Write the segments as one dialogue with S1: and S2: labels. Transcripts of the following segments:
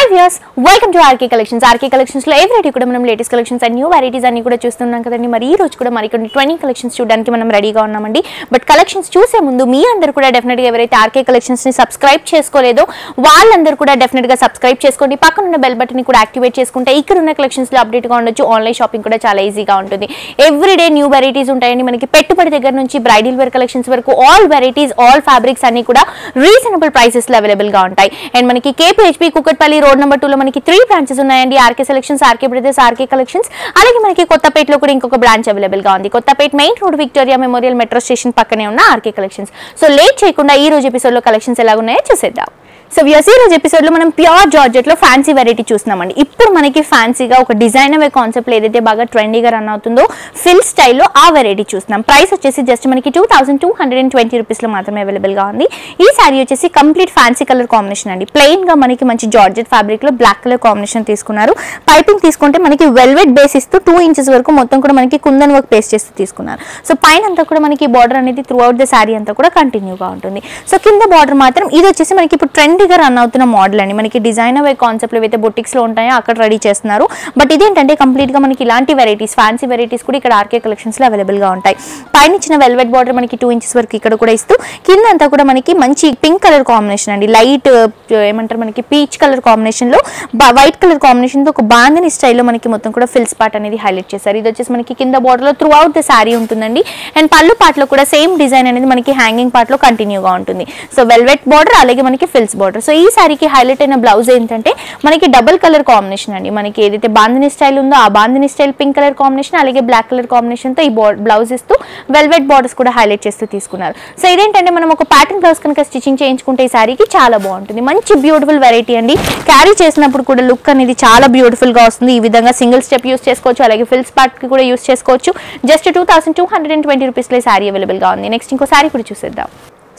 S1: viewers, welcome to RK Collections. RK Collections లో every కూడా మనం latest collections and new varieties అన్ని కూడా చూస్తున్నాం కదండి. మరి ఈ రోజు కూడా మరికొన్ని 20 కలెక్షన్స్ చూడడానికి మనం రెడీగా ఉన్నామండి. బట్ కలెక్షన్స్ చూసే ముందు మీ అందరూ కూడా డెఫినెట్ గా ఎవరైతే RK Collections ని సబ్స్క్రైబ్ చేసుకోలేదో వాళ్ళందరూ కూడా డెఫినెట్ గా సబ్స్క్రైబ్ చేసుకోండి. పక్కన ఉన్న బెల్ బటన్ ని కూడా యాక్టివేట్ చేసుకుంటే ఇక్కడ ఉన్న కలెక్షన్స్ లో అప్డేట్ గా ఉండొచ్చు. ఆన్లైన్ షాపింగ్ కూడా చాలా ఈజీగా ఉంటుంది. ఎవ్రీడే న్యూ వెరైటీస్ ఉంటాయండి. మనకి పెట్టుబడి దగ్గర నుంచి బ్రైడల్ వేర్ కలెక్షన్స్ వరకు ఆల్ వెరైటీస్ ఆల్ ఫ్యాబ్రిక్స్ అన్ని కూడా రీజనబుల్ ప్రైసెస్ లో అవైలబుల్ గా ఉంటాయి. అండ్ మనకి KPHP కుకట్పల్లి రోడ్ నెంబర్ 2 లో మనకి 3 బ్రాంచెస్ ఉన్నాయండి. RK selections, RK brothers, RK collections. అలాగే మనకి కొత్తపేటలో కూడా ఇంకొక బ్రాంచ్ అవైలబుల్ గా ఉంది. Kothapeta main road Victoria Memorial metro station పక్కనే ఉన్న RK కలెక్షన్స్. సో లేట్ చేయకుండా ఈ రోజు ఎపిసోడ్ లో కలెక్షన్స్ ఎలా ఉన్నాయో చూసేద్దాం. సో వ్యూయర్స్, ఈ రోజు ఎపిసోడ్ లో మనం ప్యూర్ జార్జెట్ లో ఫ్యాన్సీ వెరైటీ చూస్తున్నామండి. ఇప్పుడు మనకి ఫ్యాన్సీగా ఒక డిజైనర్ వే కాన్సెప్ట్ లో ఏదైతే బాగా ట్రెండీగా రన్ అవుతుందో ఫిల్ స్టైల్లో ఆ వెరైటీ చూస్తున్నాం. ప్రైస్ వచ్చేసి జస్ట్ మనకి 2220 రూపీస్ లో మాత్రమే అవైలబుల్ గా ఉంది. ఈ శారీ వచ్చేసి కంప్లీట్ ఫ్యాన్సీ కలర్ కాంబినేషన్ అండి. ప్లెయిన్ గా మనకి మంచి జార్జెట్ ఫ్యాబ్రిక్ లో బ్లాక్ కలర్ కాంబినేషన్ తీసుకున్నారు. పైపింగ్ తీసుకుంటే మనకి వెల్వెట్ బేస్ ఇస్తూ 2 ఇంచెస్ వరకు మొత్తం కూడా మనకి కుందన్ వర్క్ పేస్ట్ చేస్తూ తీసుకున్నారు. సో పైన అంతా కూడా మనకి బార్డర్ అనేది త్రూ అవుట్ ద శారీ అంతా కూడా కంటిన్యూగా ఉంటుంది. సో కింద బార్డర్ మాత్రం ఇది వచ్చేసి మనకి ఇప్పుడు ట్రెండీగా రన్ అవుతున్న మోడల్ అండి. మనకి డిజైనర్ వే కాన్సెప్ట్ లో అయితే బొటిక్స్ లో ఉంటాయో అక్కడ రెడీ చేస్తున్నారు. బట్ ఇదేంటంటే కంప్లీట్ గా మనకి ఇలాంటి వెరైటీస్ ఫ్యాన్సీ వెరైటీస్ కూడా ఇక్కడ RK కలెక్షన్స్ లో అవైలబుల్ గా ఉంటాయి. పైన ఇచ్చిన వెల్వెట్ బార్డర్ మనకి 2 ఇంచెస్ వరకు ఇక్కడ కూడా ఇస్తూ కింద అంతా కూడా మనకి మంచి పింక్ కలర్ కాంబినేషన్ అండి. లైట్ ఏమంటారు మనకి పీచ్ కలర్ కాంబినేషన్ లో వైట్ కలర్ కాంబినేషన్ తో ఒక బాందిని స్టైల్లో మనకి మొత్తం కూడా ఫిల్స్ పార్ట్ అనేది హైలైట్ చేశారు. ఇది వచ్చేసి మనకి కింద బార్డర్ లో త్రూ అవుట్ ద శారీ ఉంటుందండి. అండ్ పళ్ళు పార్ట్ లో కూడా సేమ్ డిజైన్ అనేది మనకి హ్యాంగింగ్ పార్ట్ లో కంటిన్యూగా ఉంటుంది. సో వెల్వెట్ బార్డర్ అలాగే మనకి ఫిల్స్ బార్డర్. సో ఈ శారీకి హైలైట్ అయిన బ్లౌజ్ ఏంటంటే మనకి డబుల్ కలర్ కాంబినేషన్ అండి. మనకి ఏదైతే బాందిని స్టైల్ ఉందో ఆ bandhani style pink colour combination అలాగే బ్లాక్ కలర్ కాంబినేషన్ తో ఈ బ్లౌజ్ ఇస్తూ వెల్వెట్ బార్డర్స్ కూడా హైలైట్ చేస్తూ తీసుకున్నారు. సో ఇదేంటంటే మనం ఒక ప్యాటర్న్ బ్లౌజ్ కనుక స్టిచింగ్ చేయించుకుంటే ఈ శారీకి చాలా బాగుంటుంది. మంచి బ్యూటిఫుల్ వెరైటీ అండి. క్యారీ చేసినప్పుడు కూడా లుక్ అనేది చాలా బ్యూటిఫుల్ గా వస్తుంది. ఈ విధంగా సింగిల్ స్టెప్ యూస్ చేసుకోవచ్చు, అలాగే ఫిల్స్ పార్ట్ కి కూడా యూస్ చేసుకోవచ్చు. జస్ట్ 2220 రూపీస్ లో శారీ అవైలబుల్ గా ఉంది. నెక్స్ట్ ఇంకో శారీ కూడా చూసేద్దాం.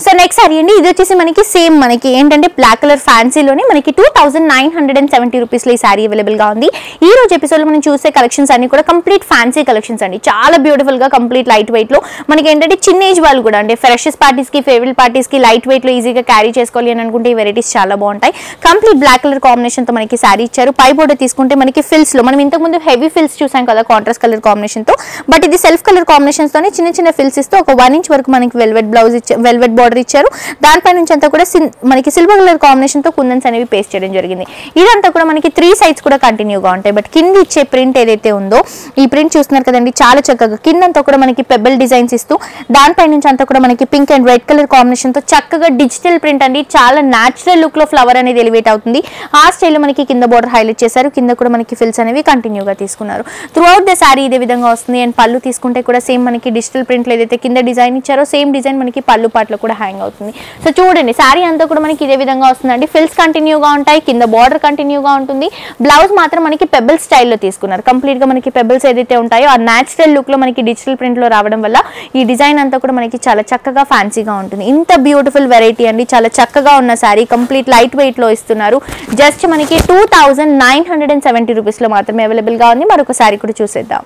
S1: సో నెక్స్ట్ సారీ అండి. ఇది వచ్చేసి మనకి సేమ్ మనకి ఏంటంటే బ్లాక్ కలర్ ఫ్యాన్సీలోనే మనకి 2970 రూపీస్ లో ఈ శారీ అవైలబుల్ గా ఉంది. ఈ రోజు ఎపిసోడ్ లో మనం చూసే కలెక్షన్స్ అన్ని కూడా కంప్లీట్ ఫ్యాన్సీ కలెక్షన్స్ అండి. చాలా బ్యూటిఫుల్ గా కంప్లీట్ లైట్ వెయిట్ లో మనకి ఏంటంటే చిన్న ఏజ్ వాళ్ళు కూడా అంటే ఫ్రెషెస్ పార్టీస్ కి ఫేవరెట్ పార్టీస్ కి లైట్ వెయిట్ లో ఈజీగా క్యారీ చేసుకోవాలి అని అనుకుంటే ఈ వెరైటీస్ చాలా బాగుంటాయి. కంప్లీట్ బ్లాక్ కలర్ కాంబినేషన్ తో మనకి శారీ ఇచ్చారు. పై బోర్డర్ తీసుకుంటే మనకి ఫిల్స్ లో మనం ఇంతకు ముందు హెవీ ఫిల్స్ చూసాం కదా కాంట్రాస్ట్ కలర్ కాంబినేషన్ తో. బట్ ఇది సెల్ఫ్ కలర్ కాంబినేషన్స్ తోనే చిన్న చిన్న ఫిల్స్ ఇస్తూ ఒక 1 ఇంచ్ వరకు మనకి వెల్వెట్ బ్లౌజ్ వెల్వెట్ బార్డర్ ఇచ్చారు. దానిపై నుంచి అంతా కూడా మనకి సిల్వర్ కలర్ కాంబినేషన్ తో కుందన్స్ అనేవి పేస్ట్ చేయడం జరిగింది. ఇదంతా కూడా మనకి 3 సైడ్స్ కూడా కంటిన్యూగా ఉంటాయి. బట్ కింద ఇచ్చే ప్రింట్ ఏదైతే ఉందో ఈ ప్రింట్ చూస్తున్నారు కదండి, చాలా చక్కగా కిందంతా కూడా మనకి పెబుల్ డిజైన్స్ ఇస్తూ దానిపై నుంచి అంతా కూడా మనకి pink and red colour combination తో చక్కగా డిజిటల్ ప్రింట్ అండి. చాలా న్యాచురల్ లుక్ లో ఫ్లవర్ అనేది ఎలివేట్ అవుతుంది. ఆ స్టైల్లో మనకి కింద బోర్డర్ హైలైట్ చేశారు. కింద కూడా మనకి ఫిల్స్ అనేవి కంటిన్యూగా తీసుకున్నారు. త్రూ అవుట్ ద శారీ ఇదే విధంగా వస్తుంది. అండ్ పళ్ళు తీసుకుంటే కూడా సేమ్ మనకి డిజిటల్ ప్రింట్ ఏదైతే కింద డిజైన్ ఇచ్చారో సేమ్ డిజైన్ మనకి పళ్ళు పాటలో కూడా హ్యాంగ్ అవుతుంది. సో చూడండి శారీ అంతా కూడా మనకి ఇదే విధంగా వస్తుందండి. ఫిల్స్ కంటిన్యూగా ఉంటాయి, కింద బార్డర్ కంటిన్యూగా ఉంటుంది. బ్లౌజ్ మాత్రం మనకి పెబుల్ స్టైల్లో తీసుకున్నారు. కంప్లీట్ గా మనకి పెబుల్స్ ఏదైతే ఉంటాయో ఆ న్యాచురల్ లుక్ లో మనకి డిజిటల్ ప్రింట్ లో రావడం వల్ల ఈ డిజైన్ అంతా కూడా మనకి చాలా చక్కగా ఫ్యాన్సీగా ఉంటుంది. ఇంత బ్యూటిఫుల్ వెరైటీ అండి. చాలా చక్కగా ఉన్న శారీ కంప్లీట్ లైట్ వెయిట్ లో ఇస్తున్నారు. జస్ట్ మనకి 2970 రూపీస్ లో మాత్రమే అవైలబుల్ గా ఉంది. మరొక శారీ కూడా చూసేద్దాం.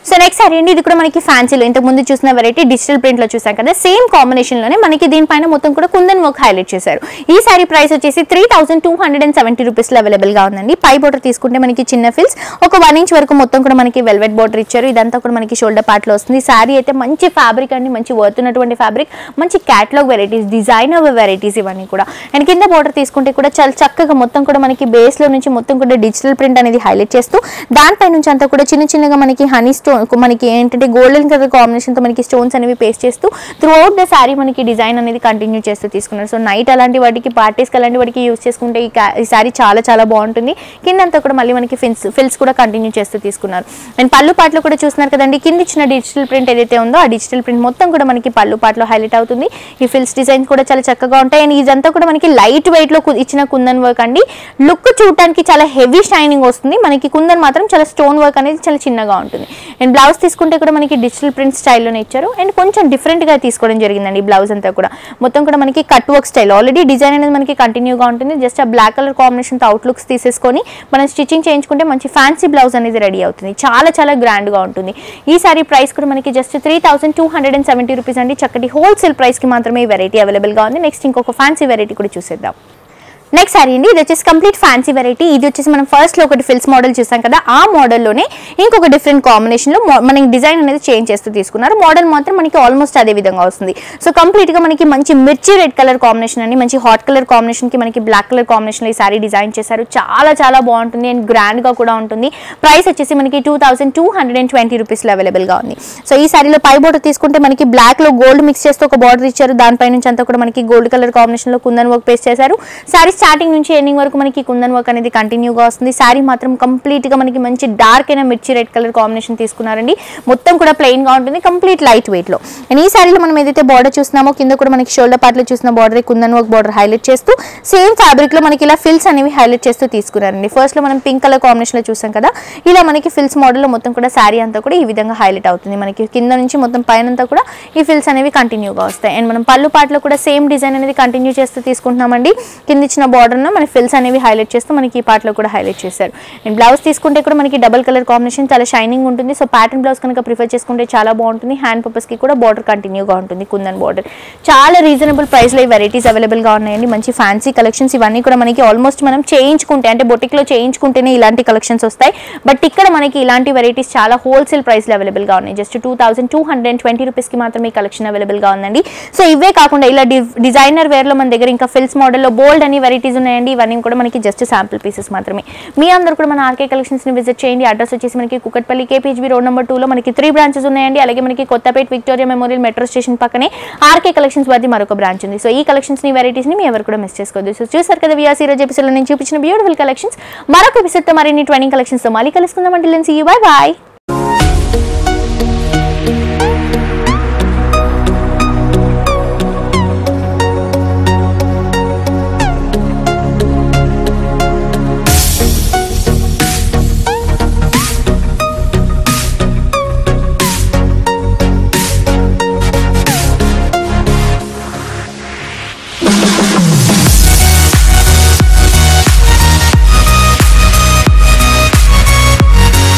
S1: సో నెక్స్ట్ సారీ అండి. ఇది కూడా మనకి ఫ్యాన్సీలో ఇంతకు ముందు చూసిన వెరైటీ డిజిటల్ ప్రింట్ లో చూసాం కదా, సేమ్ కాంబినేషన్ లోనే మనకి దీనిపైన మొత్తం కూడా కుందన్ వర్క్ హైలైట్ చేశారు. ఈ సారీ ప్రైస్ వచ్చేసి 3270 రూపీస్ లో అవైలబుల్ గా ఉందండి. పై బోర్డర్ తీసుకుంటే మనకి చిన్న ఫిల్స్ ఒక 1 ఇంచ్ వరకు మొత్తం కూడా మనకి వెల్వెట్ బోర్డర్ ఇచ్చారు. ఇదంతా కూడా మనకి షోల్డర్ పార్ట్ లో వస్తుంది. సారీ అయితే మంచి ఫ్యాబ్రిక్ అండి, మంచి వర్త్ ఉన్నటువంటి ఫ్యాబ్రిక్, మంచి క్యాటలాగ్ వెరైటీస్, డిజైనర్ వెరైటీస్ ఇవన్నీ కూడా. అండ్ కింద బోర్డర్ తీసుకుంటే కూడా చాలా చక్కగా మొత్తం కూడా మనకి బేస్ లో నుంచి మొత్తం కూడా డిజిటల్ ప్రింట్ అనేది హైలైట్ చేస్తూ దానిపై నుంచి అంతా కూడా చిన్న చిన్నగా మనకి హనీ స్టోన్ మనకి ఏంటంటే గోల్డెన్ కలర్ కాంబినేషన్ తో మనకి స్టోన్స్ అనేవి పేస్ట్ చేస్తూ త్రూ అవుట్ ద శారీ మనకి డిజైన్ అనేది కంటిన్యూ చేస్తూ తీసుకున్నారు. సో నైట్ అలాంటి వాటికి పార్టీస్ అలాంటి వాటికి యూస్ చేసుకుంటే ఈ శారీ చాలా చాలా బాగుంటుంది. కిందంతా కూడా మళ్ళీ మనకి ఫిల్స్ కూడా కంటిన్యూ చేస్తూ తీసుకున్నారు. అండ్ పళ్ళు పాటలో కూడా చూస్తున్నారు కదండి, కింద ఇచ్చిన డిజిటల్ ప్రింట్ ఏదైతే ఉందో ఆ డిజిటల్ ప్రింట్ మొత్తం కూడా మనకి పళ్ళు పాటలో హైలైట్ అవుతుంది. ఈ ఫిల్స్ డిజైన్స్ కూడా చాలా చక్కగా ఉంటాయి. అండ్ ఇదంతా కూడా మనకి లైట్ వెయిట్ లో ఇచ్చిన కుందన్ వర్క్ అండి. లుక్ చూడటానికి చాలా హెవీ షైనింగ్ వస్తుంది. మనకి కుందన్ మాత్రం చాలా స్టోన్ వర్క్ అనేది చాలా చిన్నగా ఉంటుంది. అండ్ బ్లౌజ్ తీసుకుంటే కూడా మనకి డిజిటల్ ప్రింట్ స్టైల్లోనే ఇచ్చారు. అండ్ కొంచెం డిఫరెంట్ గా తీసుకోవడం జరిగిందండి. బ్లౌజ్ అంతా కూడా మొత్తం కూడా మనకి cut work style, already design అనేది మనకి కంటిన్యూగా ఉంటుంది. జస్ట్ ఆ బ్లాక్ కలర్ కాంబినేషన్ తో అవుట్ లుక్స్ తీసేసుకొని మనం స్టిచ్చింగ్ చేయించుకుంటే మంచి ఫ్యాన్సీ బ్లౌజ్ అనేది రెడీ అవుతుంది. చాలా చాలా గ్రాండ్ గా ఉంటుంది. ఈ సారీ ప్రైస్ కూడా మనకి జస్ట్ 3270 రూపీస్ అండి. చక్కటి హోల్సేల్ ప్రైస్ కి మాత్రమే ఈ వెరైటీ అవైలబుల్ గా ఉంది. నెక్స్ట్ ఇంకొక ఫ్యాన్సీ వెరైటీ కూడా చూసేద్దాం. నెక్స్ట్ సారీ అండి, ఇది వచ్చేసి కంప్లీట్ ఫ్యాన్సీ వెరైటీ. ఇది వచ్చేసి మనం ఫస్ట్ లో ఒకటి ఫిల్స్ మోడల్ చూసాం కదా, ఆ మోడల్లోనే ఇంకొక డిఫరెంట్ కాంబినేషన్ లో మనకి డిజైన్ అనేది చేంజ్ చేస్తూ తీసుకున్నారు. మోడల్ మాత్రం మనకి ఆల్మోస్ట్ అదే విధంగా వస్తుంది. సో కంప్లీట్ గా మనకి మంచి మిర్చి రెడ్ కలర్ కాంబినేషన్ అండి, మంచి హాట్ కలర్ కాంబినేషన్ కి మనకి బ్లాక్ కలర్ కాంబినేషన్ లో ఈ సారీ డిజైన్ చేశారు. చాలా చాలా బాగుంటుంది అండ్ గ్రాండ్ గా కూడా ఉంటుంది. ప్రైస్ వచ్చేసి మనకి 2220 రూపీస్ లో అవైలబుల్ గా ఉంది. సో ఈ సారీలో పై బోర్డర్ తీసుకుంటే మనకి బ్లాక్ లో గోల్డ్ మిక్స్ చేస్తూ ఒక బార్డర్ ఇచ్చారు. దానిపై నుంచి అంతా కూడా మనకి గోల్డ్ కలర్ కాంబినేషన్ లో కుందన్ వర్క్ పేస్ట్ చేశారు. సారీ స్టార్టింగ్ నుంచి ఎండింగ్ వరకు మనకి కుందన్ వర్క్ అనేది కంటిన్యూగా వస్తుంది. సారీ మాత్రం కంప్లీట్ గా మనకి మంచి డార్క్ అయిన మిర్చి రెడ్ కలర్ కాంబినేషన్ తీసుకున్నారండి. మొత్తం కూడా ప్లెయిన్ గా ఉంటుంది, కంప్లీట్ లైట్ వెయిట్ లో. అండ్ ఈ సారీలో మనం ఏదైతే బార్డర్ చూస్తున్నామో కింద కూడా మనకి షోల్డర్ పార్ట్ లో చూసిన border kundan work border highlight చేస్తూ సేమ్ ఫ్యాబ్రిక్ లో మనకి ఇలా ఫిల్స్ అనేవి హైలైట్ చేస్తూ తీసుకున్నారండి. ఫస్ట్ లో మనం పింక్ కలర్ కాంబినేషన్ లో చూసాం కదా, ఇలా మనకి ఫిల్స్ మోడల్ లో మొత్తం కూడా సారీ అంతా కూడా ఈ విధంగా హైలైట్ అవుతుంది. మనకి కింద నుంచి మొత్తం పైన అంతా కూడా ఈ ఫిల్స్ అనేవి కంటిన్యూగా వస్తాయి. అండ్ మనం పళ్ళు పార్ట్ లో కూడా సేమ్ డిజైన్ అనేది కంటిన్యూ చేస్తూ తీసుకుంటున్నామండి. కింద ఇచ్చిన బార్డర్ లో మన ఫిల్స్ అనేవి హైలైట్ చేస్తూ మనకి ఈ పార్ట్ లో కూడా హైలైట్ చేశారు. అండ్ బ్లౌజ్ తీసుకుంటే కూడా మనకి డబుల్ కలర్ కాంబినేషన్ చాలా షైనింగ్ ఉంటుంది. సో ప్యాటర్న్ బ్లౌజ్ కనుక ప్రిఫర్ చేసుకుంటే చాలా బాగుంటుంది. హ్యాండ్ పర్పస్ కి కూడా బార్డర్ కంటిన్యూగా ఉంటుంది, కుందన్ బార్డర్. చాలా రీజనబుల్ ప్రైస్ లో ఈ వెరైటీస్ అవైలబుల్ గా ఉన్నాయండి. మంచి ఫ్యాన్సీ కలెక్షన్స్ ఇవన్నీ కూడా మనకి ఆల్మోస్ట్ మనం చేయించుకుంటే అంటే బొటిక్ లో చేయించుకుంటేనే ఇలాంటి కలెక్షన్స్ వస్తాయి. బట్ ఇక్కడ మనకి ఇలాంటి వెరైటీస్ చాలా హోల్సేల్ ప్రైస్ లో అవైలబుల్ గా ఉన్నాయి. జస్ట్ 2220 రూపీస్ కి మాత్రమే ఈ కలెక్షన్ అవైలబుల్ గా ఉందండి. సో ఇవే కాకుండా ఇలా డిజైనర్ వేర్ లో మన దగ్గర ఇంకా ఫిల్స్ మోడల్ లో బోల్డ్ అని వెరైటీస్ ఉన్నాయండి. ఇవన్నీ కూడా మనకి జస్ట్ శాంపుల్ పీసెస్ మాత్రమే. మీ అందరూ కూడా మన ఆర్కే కలెక్షన్స్ ని విజిట్ చేయండి. అడ్రస్ వచ్చేసి మనకి కుకట్పల్లి KPHB రోడ్ నెంబర్ 2 లో మనకి 3 బ్రాంచెస్ ఉన్నాయండి. అలాగే మనకి Kothapeta Victoria Memorial metro station పక్కనే ఆర్కే కలెక్షన్స్ వద్ద మరొక బ్రాంచ్ ఉంది. సో ఈ కలెక్షన్స్ ని వెరైటీస్ ని మీ ఎవరు కూడా మిస్ చేసుకోవద్దు. సో చూసారు కదా వ్యూయర్స్, ఈ రోజు ఎపిసోడ్ లో నేను చూపించిన బ్యూటిఫుల్ కలెక్షన్స్. మరొక ఎపిసోడ్ తో మరిన్ని ట్రైనింగ్ కలెక్షన్స్ తో మళ్ళీ కలుసుకుందాం. అంటే సీ యు, బై బై.